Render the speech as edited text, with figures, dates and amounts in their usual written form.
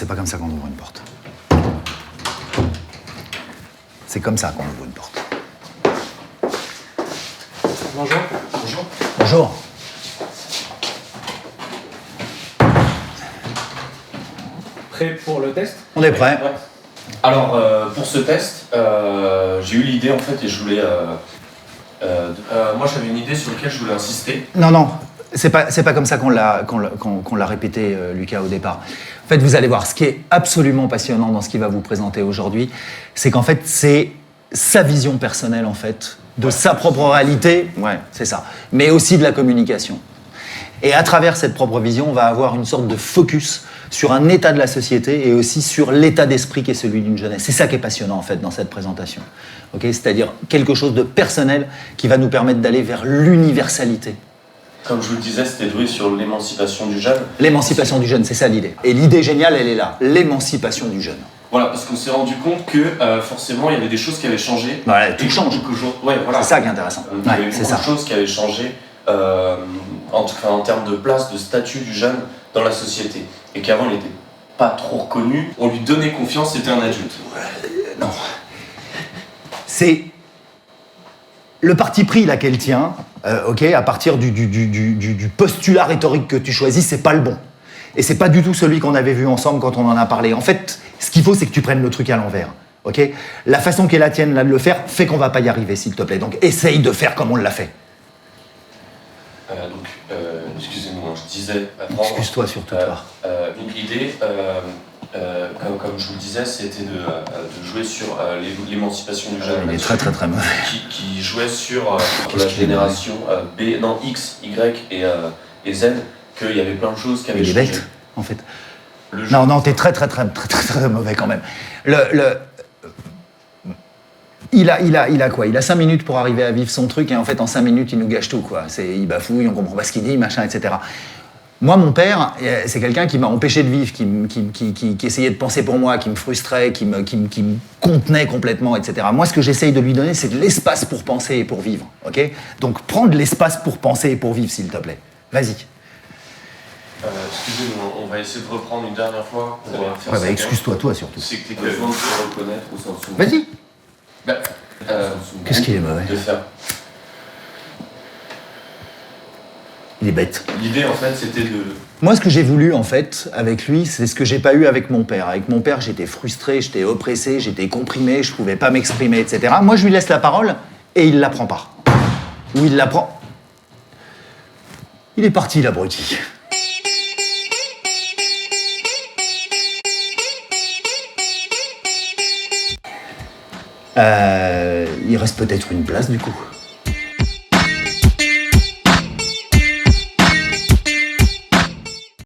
c'est pas comme ça qu'on ouvre une porte. C'est comme ça qu'on ouvre une porte. Bonjour. Bonjour. Bonjour. Prêt pour le test? On est prêt. Ouais. Alors, pour ce test, j'ai eu l'idée en fait et je voulais. Moi, j'avais une idée sur laquelle je voulais insister. Non, c'est pas comme ça qu'on l'a répété, Lucas, au départ. En fait, vous allez voir, ce qui est absolument passionnant dans ce qu'il va vous présenter aujourd'hui, c'est qu'en fait, c'est sa vision personnelle, en fait, de sa propre réalité, ouais, c'est ça, mais aussi de la communication. Et à travers cette propre vision, on va avoir une sorte de focus sur un état de la société et aussi sur l'état d'esprit qui est celui d'une jeunesse. C'est ça qui est passionnant, en fait, dans cette présentation. Okay, c'est-à-dire quelque chose de personnel qui va nous permettre d'aller vers l'universalité. Comme je vous le disais, c'était joué sur l'émancipation du jeune. L'émancipation du jeune, c'est ça l'idée. Et l'idée géniale, elle est là, l'émancipation du jeune. Voilà, parce qu'on s'est rendu compte que forcément, il y avait des choses qui avaient changé. Voilà, tout change. Ouais, voilà. C'est ça qui est intéressant. Il y avait c'est beaucoup ça. de choses qui avaient changé, en tout cas en termes de place, de statut du jeune dans la société. Et qu'avant, il n'était pas trop reconnu. On lui donnait confiance, c'était un adulte. Non. C'est le parti pris là qu'elle tient, à partir du postulat rhétorique que tu choisis, c'est pas le bon. Et c'est pas du tout celui qu'on avait vu ensemble quand on en a parlé. En fait, ce qu'il faut, c'est que tu prennes le truc à l'envers. Okay, la façon qui est la tienne là de le faire fait qu'on va pas y arriver, s'il te plaît. Donc essaye de faire comme on l'a fait. Excusez-moi, je disais... Excuse-toi surtout, toi. Donc l'idée, comme je vous le disais, c'était de jouer sur l'émancipation du jeune. Il est très mauvais. Qui jouait sur la génération X, Y et Z, qu'il y avait plein de choses qui avaient changé. Il est bête, en fait. Non, t'es très mauvais quand même. Il a quoi? Il a 5 minutes pour arriver à vivre son truc et en fait en 5 minutes il nous gâche tout quoi. Il bafouille, on comprend pas ce qu'il dit, machin, etc. Moi mon père, c'est quelqu'un qui m'a empêché de vivre, qui essayait de penser pour moi, qui me frustrait, qui me contenait complètement, etc. Moi ce que j'essaye de lui donner c'est de l'espace pour penser et pour vivre, ok? Donc prends de l'espace pour penser et pour vivre s'il te plaît. Vas-y. Excusez-moi, on va essayer de reprendre une dernière fois pour faire ça. Excuse-toi toi surtout. C'est que t'es besoin de te reconnaître au sens où... Vas-y. Qu'est-ce qu'il est mauvais de faire. Il est bête. L'idée, en fait, c'était de... Moi, ce que j'ai voulu, en fait, avec lui, c'est ce que j'ai pas eu avec mon père. Avec mon père, j'étais frustré, j'étais oppressé, j'étais comprimé, je pouvais pas m'exprimer, etc. Moi, je lui laisse la parole et il la prend pas. Ou il la prend... Il est parti, l'abruti. Il reste peut-être une place, du coup.